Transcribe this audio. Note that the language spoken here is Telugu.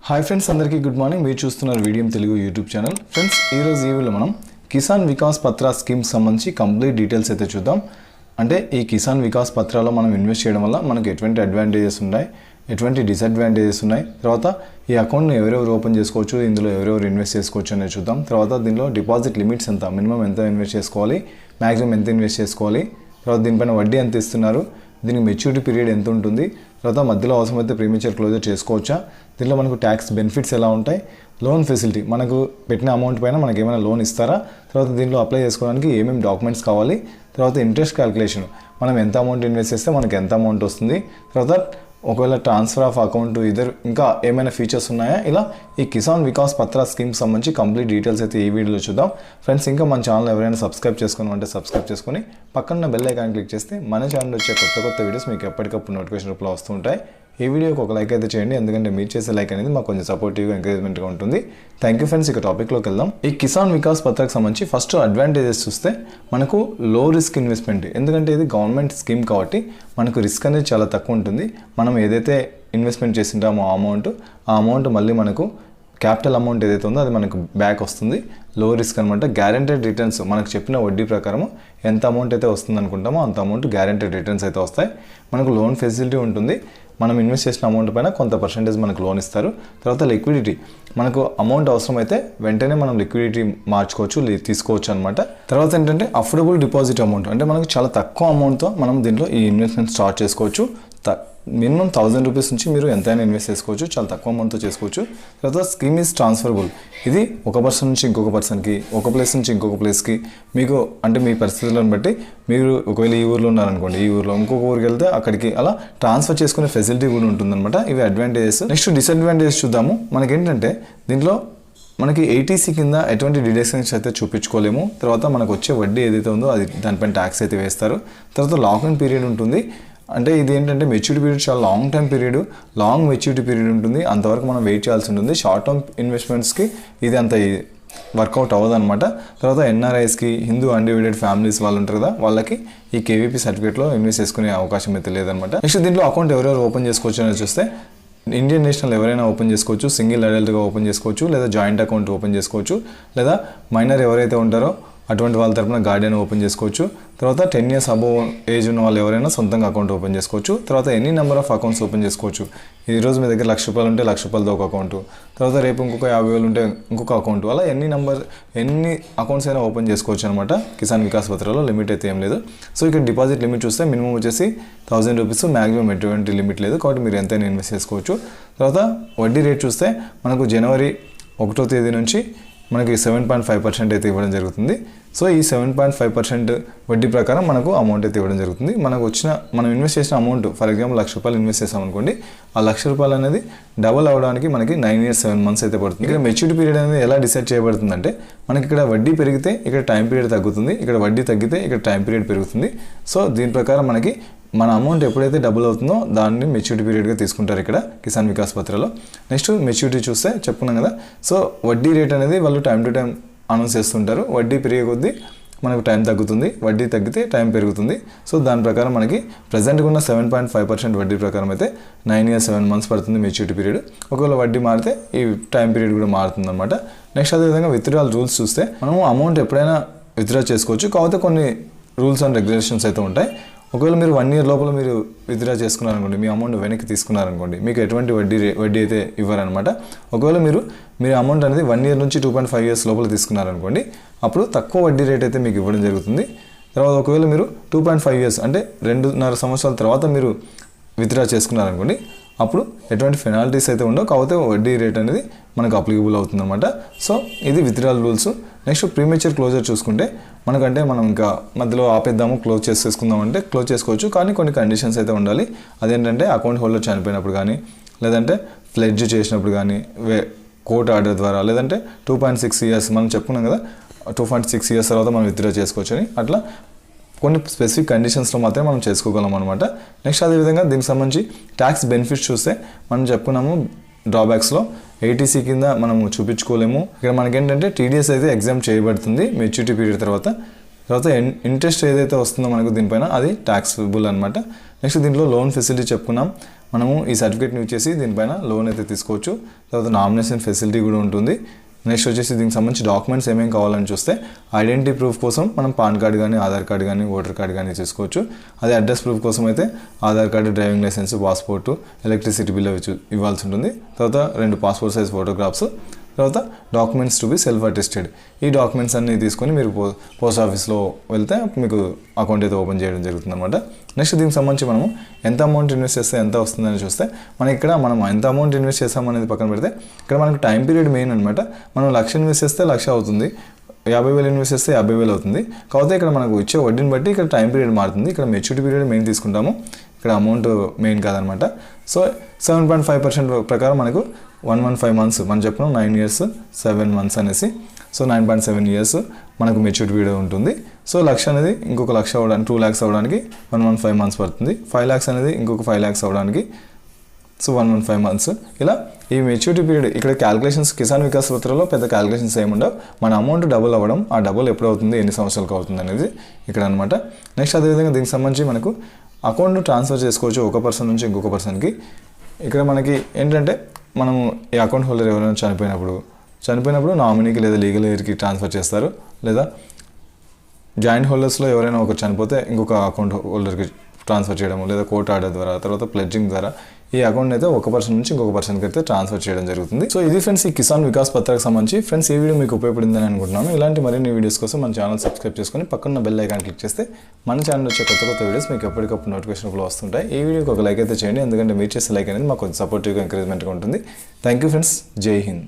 హాయ్ ఫ్రెండ్స్, అందరికీ గుడ్ మార్నింగ్. మీరు చూస్తున్నారు Veediyam Telugu YouTube channel. Friends, ఈరోజు ఈ వీడియోలో మనం కిసాన్ వికాస్ పత్ర స్కీమ్కి సంబంధించి కంప్లీట్ డీటెయిల్స్ అయితే చూద్దాం. అంటే ఈ కిసాన్ వికాస్ పత్రాలో మనం ఇన్వెస్ట్ చేయడం వల్ల మనకు ఎటువంటి అడ్వాంటేజెస్ ఉన్నాయి, ఎటువంటి డిసడ్వాంటేజెస్ ఉన్నాయి, తర్వాత ఈ అకౌంట్ని ఎవరెవరు ఓపెన్ చేసుకోవచ్చు, ఇందులో ఎవరెవరు ఇన్వెస్ట్ చేసుకోవచ్చు అనేది చూద్దాం. తర్వాత దీనిలో డిపాజిట్ లిమిట్స్ ఎంత, మినిమం ఎంత ఇన్వెస్ట్ చేసుకోవాలి, మ్యాక్సిమం ఎంత ఇన్వెస్ట్ చేసుకోవాలి, తర్వాత దీనిపైన వడ్డీ ఎంత ఇస్తున్నారు, దీనికి మెచ్యూరిటీ పీరియడ్ ఎంత ఉంటుంది, తర్వాత మధ్యలో అవసరమైతే ప్రీమియర్ క్లోజర్ చేసుకోవచ్చా, దీనిలో మనకు ట్యాక్స్ బెనిఫిట్స్ ఎలా ఉంటాయి, లోన్ ఫెసిలిటీ మనకు పెట్టిన అమౌంట్ పైన మనకి ఏమైనా లోన్ ఇస్తారా, తర్వాత దీనిలో అప్లై చేసుకోవడానికి ఏమేమి డాక్యుమెంట్స్ కావాలి, తర్వాత ఇంట్రెస్ట్ క్యాలిక్యులేషన్ మనం ఎంత అమౌంట్ ఇన్వెస్ట్ చేస్తే మనకి ఎంత అమౌంట్ వస్తుంది, తర్వాత ఒకవేళ ట్రాన్స్ఫర్ ఆఫ్ అకౌంట్ ఇద్దరు ఇంకా ఏమైనా ఫీచర్స్ ఉన్నాయా, ఇలా ఈ కిసాన్ వికాస్ పత్ర స్కీమ్కి సంబంధించి కంప్లీట్ డీటెయిల్స్ అయితే ఈ వీడియోలో చూద్దాం. ఫ్రెండ్స్, ఇంకా మన ఛానల్ ఎవరైనా సబ్స్క్రైబ్ చేసుకోమంటే సబ్స్క్రైబ్ చేసుకొని పక్కన బెల్ ఐకాన్ క్లిక్ చేస్తే మన ఛానల్ వచ్చే కొత్త వీడియోస్ మీకు ఎప్పటికప్పుడు నోటిఫికేషన్ రూపంలో వస్తూ ఉంటాయి. ఈ వీడియోకి ఒక లైక్ అయితే చేయండి, ఎందుకంటే మీరు చేసే లైక్ అనేది మాకు కొంచెం సపోర్టివ్గా ఎంకరేజ్మెంట్గా ఉంటుంది. Thank you friends. ఇక టాపిక్లోకి వెళ్దాం. ఈ కిసాన్ వికాస్ పత్రకు సంబంధించి ఫస్ట్ అడ్వాంటేజెస్ చూస్తే మనకు లో రిస్క్ ఇన్వెస్ట్మెంట్, ఎందుకంటే ఇది గవర్నమెంట్ స్కీమ్ కాబట్టి మనకు రిస్క్ అనేది చాలా తక్కువ ఉంటుంది. మనం ఏదైతే ఇన్వెస్ట్మెంట్ చేసింటామో ఆ అమౌంట్ మళ్ళీ మనకు క్యాపిటల్ అమౌంట్ ఏదైతే ఉందో అది మనకు బ్యాక్ వస్తుంది. లో రిస్క్ అనమాట. గ్యారెంటెడ్ రిటర్న్స్ మనకు చెప్పిన వడ్డీ ప్రకారము ఎంత అమౌంట్ అయితే వస్తుంది అనుకుంటామో అంత అమౌంట్ గ్యారెంటెడ్ రిటర్న్స్ అయితే వస్తాయి. మనకు లోన్ ఫెసిలిటీ ఉంటుంది. మనం ఇన్వెస్ట్ చేసిన అమౌంట్ పైన కొంత పర్సెంటేజ్ మనకు లోన్ ఇస్తారు. తర్వాత లిక్విడిటీ, మనకు అమౌంట్ అవసరమైతే వెంటనే మనం లిక్విడిటీ మార్చుకోవచ్చు, తీసుకోవచ్చు అనమాట. తర్వాత ఏంటంటే అఫోర్డబుల్ డిపాజిట్ అమౌంట్, అంటే మనకు చాలా తక్కువ అమౌంట్తో మనం దీంట్లో ఈ ఇన్వెస్ట్మెంట్ స్టార్ట్ చేసుకోవచ్చు. మినిమం 1000 రూపీస్ నుంచి మీరు ఎంతైనా ఇన్వెస్ట్ చేసుకోవచ్చు, చాలా తక్కువ అమౌంట్తో చేసుకోవచ్చు. తర్వాత స్కీమ్ ఈజ్ ట్రాన్స్ఫరబుల్, ఇది ఒక పర్సన్ నుంచి ఇంకొక పర్సన్కి, ఒక ప్లేస్ నుంచి ఇంకొక ప్లేస్కి మీకు అంటే మీ పరిస్థితులను బట్టి మీరు ఒకవేళ ఈ ఊర్లో ఉన్నారనుకోండి, ఈ ఊర్లో ఇంకొక ఊరికి వెళ్తే అక్కడికి అలా ట్రాన్స్ఫర్ చేసుకునే ఫెసిలిటీ కూడా ఉంటుందన్నమాట. ఇవి అడ్వాంటేజెస్. నెక్స్ట్ డిసడ్వాంటేజెస్ చూద్దాము. మనకేంటంటే దీంట్లో మనకి ఏటీసీ కింద ఎటువంటి డిడక్షన్స్ అయితే చూపించుకోలేము. తర్వాత మనకు వచ్చే వడ్డీ ఏదైతే ఉందో అది దానిపైన ట్యాక్స్ అయితే వేస్తారు. తర్వాత లాకింగ్ పీరియడ్ ఉంటుంది. అంటే ఇది ఏంటంటే మెచ్యూరిటీ పీరియడ్ చాలా long time period, long maturity period ఉంటుంది. అంతవరకు మనం వెయిట్ చేయాల్సి ఉంటుంది. షార్ట్ టర్మ్ ఇన్వెస్ట్మెంట్స్కి ఇది అంత వర్కౌట్ అవ్వదు అనమాట. తర్వాత ఎన్ఆర్ఐస్కి, హిందూ అన్డివైడెడ్ ఫ్యామిలీస్ వాళ్ళు ఉంటారు కదా, వాళ్ళకి ఈ కేవీపీ సర్టిఫికేట్లో ఇన్వెస్ట్ చేసుకునే అవకాశం అయితే లేదనమాట. నెక్స్ట్ దీంట్లో అకౌంట్ ఎవరెవరు ఓపెన్ చేసుకోవచ్చు అనేది చూస్తే ఇండియన్ నేషనల్ ఎవరైనా ఓపెన్ చేసుకోవచ్చు, సింగిల్ అడల్ట్గా ఓపెన్ చేసుకోవచ్చు, లేదా జాయింట్ అకౌంట్ ఓపెన్ చేసుకోవచ్చు, లేదా మైనర్ ఎవరైతే ఉంటారో అటువంటి వాళ్ళ తరపున గార్డియన్ ఓపెన్ చేసుకోవచ్చు. తర్వాత 10 years అబోవ్ ఏజ్ ఉన్న వాళ్ళు ఎవరైనా సొంతంగా అకౌంట్ ఓపెన్ చేసుకోవచ్చు. తర్వాత any number of accounts open చేసుకోవచ్చు. ఈరోజు మీ దగ్గర ₹1,00,000 ఉంటే ₹1,00,000తో ఒక అకౌంట్, తర్వాత రేపు ఇంకొక 50,000 ఉంటే ఇంకొక అకౌంట్, అలా ఎన్ని అకౌంట్స్ అయినా ఓపెన్ చేసుకోవచ్చు అనమాట. కిసాన్ వికాస్ పత్రాలో లిమిట్ అయితే ఏం లేదు. సో ఇక్కడ డిపాజిట్ లిమిట్ చూస్తే మినిమం వచ్చేసి 1000 రూపీస్, మ్యాక్సిమం ఎటువంటి లిమిట్ లేదు కాబట్టి మీరు ఎంతైనా ఇన్వెస్ట్ చేసుకోవచ్చు. తర్వాత వడ్డీ రేట్ చూస్తే మనకు జనవరి 1వ తేదీ నుంచి మనకి 7.5% అయితే ఇవ్వడం జరుగుతుంది. సో ఈ 7.5% వడ్డీ ప్రకారం మనకు అమౌంట్ అయితే ఇవ్వడం జరుగుతుంది. మనం ఇన్వెస్ట్ చేసిన అమౌంట్, ఫర్ ఎగ్జాంపుల్ ₹1,00,000 ఇన్వెస్ట్ చేసాం అనుకోండి, ఆ ₹1,00,000 అనేది డబుల్ అవ్వడానికి మనకి 9 years 7 months అయితే పడుతుంది. ఇక్కడ మెచ్యూరిటీ పీరియడ్ అనేది ఎలా డిసైడ్ చేయబడుతుందంటే మనకి ఇక్కడ వడ్డీ పెరిగితే ఇక్కడ టైం పీరియడ్ తగ్గుతుంది, ఇక్కడ వడ్డీ తగ్గితే ఇక్కడ టైం పీరియడ్ పెరుగుతుంది. సో దీని ప్రకారం మనకి మన అమౌంట్ ఎప్పుడైతే డబుల్ అవుతుందో దాన్ని మెచ్యూరిటీ పీరియడ్గా తీసుకుంటారు ఇక్కడ కిసాన్ వికాస్ పత్రలో. నెక్స్ట్ మెచ్యూరిటీ చూస్తే చెప్పుకున్నాం కదా. సో వడ్డీ రేట్ అనేది వాళ్ళు టైం టు టైం అనౌన్స్ చేస్తుంటారు. వడ్డీ పెరిగే కొద్దీ మనకు టైం తగ్గుతుంది, వడ్డీ తగ్గితే టైం పెరుగుతుంది. సో దాని ప్రకారం మనకి ప్రజెంట్గా ఉన్న 7.5% వడ్డీ ప్రకారం అయితే 9 years 7 months పడుతుంది మెచ్యూరిటీ పీరియడ్. ఒకవేళ వడ్డీ మారితే ఈ టైం పీరియడ్ కూడా మారుతుంది అనమాట. నెక్స్ట్ అదేవిధంగా విత్డ్రాల్ రూల్స్ చూస్తే మనము అమౌంట్ ఎప్పుడైనా విత్డ్రా చేసుకోవచ్చు, కాకపోతే కొన్ని రూల్స్ అండ్ రెగ్యులేషన్స్ అయితే ఉంటాయి. ఒకవేళ మీరు 1 year లోపల మీరు విత్డ్రా చేసుకున్నారనుకోండి, మీ అమౌంట్ వెనక్కి తీసుకున్నారనుకోండి, మీకు ఎటువంటి వడ్డీ అయితే ఇవ్వరనమాట. ఒకవేళ మీరు అమౌంట్ అనేది 1 year నుంచి 2.5 years లోపల తీసుకున్నారనుకోండి, అప్పుడు తక్కువ వడ్డీ రేట్ అయితే మీకు ఇవ్వడం జరుగుతుంది. తర్వాత ఒకవేళ మీరు 2.5 years అంటే 2.5 సంవత్సరాల తర్వాత మీరు విత్డ్రా చేసుకున్నారనుకోండి, అప్పుడు ఎటువంటి పెనాల్టీస్ అయితే ఉండవు, కాకపోతే వడ్డీ రేట్ అనేది మనకు అప్లికబుల్ అవుతుంది అనమాట. సో ఇది withdrawal rules. Next premature closure చూసుకుంటే మనకంటే మనం ఇంకా మధ్యలో ఆపేద్దాము, క్లోజ్ చేసుకుందాం అంటే క్లోజ్ చేసుకోవచ్చు, కానీ కొన్ని కండిషన్స్ అయితే ఉండాలి. అదేంటంటే అకౌంట్ హోల్డర్ చనిపోయినప్పుడు కానీ, లేదంటే ఫ్లెడ్జ్ చేసినప్పుడు కానీ, కోర్ట్ ఆర్డర్ ద్వారా, లేదంటే 2.6 years మనం చెప్పుకున్నాం కదా, 2.6 years తర్వాత మనం విత్డ్రా చేసుకోవచ్చు అని, అట్లా కొన్ని స్పెసిఫిక్ కండిషన్స్లో మాత్రమే మనం చేసుకోగలం అనమాట. నెక్స్ట్ అదేవిధంగా దీనికి సంబంధించి ట్యాక్స్ బెనిఫిట్స్ చూస్తే మనం చెప్పుకున్నాము డ్రాబ్యాక్స్లో ఏటీసీ కింద మనము చూపించుకోలేము. ఇక్కడ మనకేంటంటే టీడీఎస్ అయితే ఎగ్జామ్ చేయబడుతుంది మెచ్యూరిటీ పీరియడ్ తర్వాత. ఇంట్రెస్ట్ ఏదైతే వస్తుందో మనకు దీనిపైన అది ట్యాక్సబుల్ అనమాట. నెక్స్ట్ దీంట్లో లోన్ ఫెసిలిటీ చెప్పుకున్నాం. మనము ఈ సర్టిఫికేట్ని యూజ్ చేసి దీనిపైన లోన్ అయితే తీసుకోవచ్చు. తర్వాత నామినేషన్ ఫెసిలిటీ కూడా ఉంటుంది. నెక్స్ట్ వచ్చేసి దీనికి సంబంధించి డాక్యుమెంట్స్ ఏమేమి కావాలని చూస్తే ఐడెంటిటీ ప్రూఫ్ కోసం మనం పాన్ కార్డ్ కానీ ఆధార్ కార్డ్ కానీ ఓటర్ కార్డ్ కానీ చేసుకోవచ్చు. అదే అడ్రస్ ప్రూఫ్ కోసం అయితే Aadhaar card, driving licence, passport, electricity bill ఇవ్వాల్సి ఉంటుంది. తర్వాత 2 పాస్పోర్ట్ సైజ్ ఫోటోగ్రాఫ్స్, తర్వాత documents to be self attested. ఈ డాక్యుమెంట్స్ అన్నీ తీసుకొని మీరు పోస్ట్ ఆఫీస్లో వెళ్తే మీకు అకౌంట్ అయితే ఓపెన్ చేయడం జరుగుతుంది అనమాట. నెక్స్ట్ దీనికి సంబంధించి మనము ఎంత అమౌంట్ ఇన్వెస్ట్ చేస్తే ఎంత వస్తుందని చూస్తే మనం ఎంత అమౌంట్ ఇన్వెస్ట్ చేస్తామనేది పక్కన పెడితే ఇక్కడ మనకు టైం పీరియడ్ మెయిన్ అనమాట. మనం 1,00,000 ఇన్వెస్ట్ చేస్తే 1,00,000 అవుతుంది, 50,000 ఇన్వెస్ట్ చేస్తే 50,000 అవుతుంది. కాకపోతే ఇక్కడ మనకు ఇచ్చే వడ్డీని బట్టి ఇక్కడ టైం పీరియడ్ మారుతుంది. ఇక్కడ మెచ్యూరిటీ పీరియడ్ మెయిన్ తీసుకుంటాము, ఇక్కడ అమౌంట్ మెయిన్ కాదనమాట. సో 7.5% ప్రకారం మనకు 115 months మనం చెప్పినాం, 9 years 7 months అనేసి. సో 9.7 years మనకు మెచ్యూరిటీ పీరియడ్ ఉంటుంది. సో 1,00,000 అనేది ఇంకొక 1,00,000 అవ్వడానికి 2 lakhs అవ్వడానికి 115 months పడుతుంది. 5 lakhs అనేది ఇంకొక 5 lakhs అవ్వడానికి సో 115 months. ఇలా ఈ మెచ్యూరిటీ పీరియడ్ ఇక్కడ క్యాలిక్యులేషన్స్ కిసాన్ వికాస్ పత్రలో పెద్ద క్యాలిక్యులేషన్స్ ఏముండవు. మన అమౌంట్ డబుల్ అవ్వడం, ఆ డబుల్ ఎప్పుడు అవుతుంది, ఎన్ని సంవత్సరాలకు అవుతుంది అనేది ఇక్కడ అనమాట. నెక్స్ట్ అదేవిధంగా దీనికి సంబంధించి మనకు అకౌంట్ ట్రాన్స్ఫర్ చేసుకోవచ్చు ఒక పర్సన్ నుంచి ఇంకొక పర్సన్కి. ఇక్కడ మనకి ఏంటంటే మనము ఈ అకౌంట్ హోల్డర్ ఎవరైనా చనిపోయినప్పుడు నామినీకి లేదా లీగల్ ఎయిర్కి ట్రాన్స్ఫర్ చేస్తారు, లేదా జాయింట్ హోల్డర్స్లో ఎవరైనా ఒకరు చనిపోతే ఇంకొక అకౌంట్ హోల్డర్కి ట్రాన్స్ఫర్ చేయడం, లేదా కోర్ట్ ఆర్డర్ ద్వారా, తర్వాత ప్లెడ్జింగ్ ద్వారా ఈ అకౌంట్ అయితే ఒక పర్సన్ నుంచి ఇంకొక పర్సన్కి అయితే ట్రాన్స్ఫర్ చేయడం జరుగుతుంది. సో ఇది ఫ్రెండ్స్ ఈ కిసాన్ వికాస్ పత్రకు సంబంధించి. ఫ్రెండ్స్ ఈ వీడియో మీకు ఉపయోగపడిందని అనుకుంటున్నాను. ఇలాంటి మరిన్ని వీడియోస్ కోసం మన ఛానల్ సబ్స్క్రైబ్ చేసుకొని పక్కన బెల్ ఐకాన్ క్లిక్ చేస్తే మన ఛానల్ వచ్చే కొత్త వీడియోస్ మీకు ఎప్పటికప్పుడు నోటిఫికేషన్ కూడా వస్తుంటాయి. ఈ వీడియోకి ఒక లైక్ అయితే చేయండి, ఎందుకంటే మీరు చేసే లైక్ అనేది మాకు కొంచెం సపోర్టివ్గా ఎంకరేజ్మెంట్గా ఉంటుంది. Thank you friends. జై హింద్.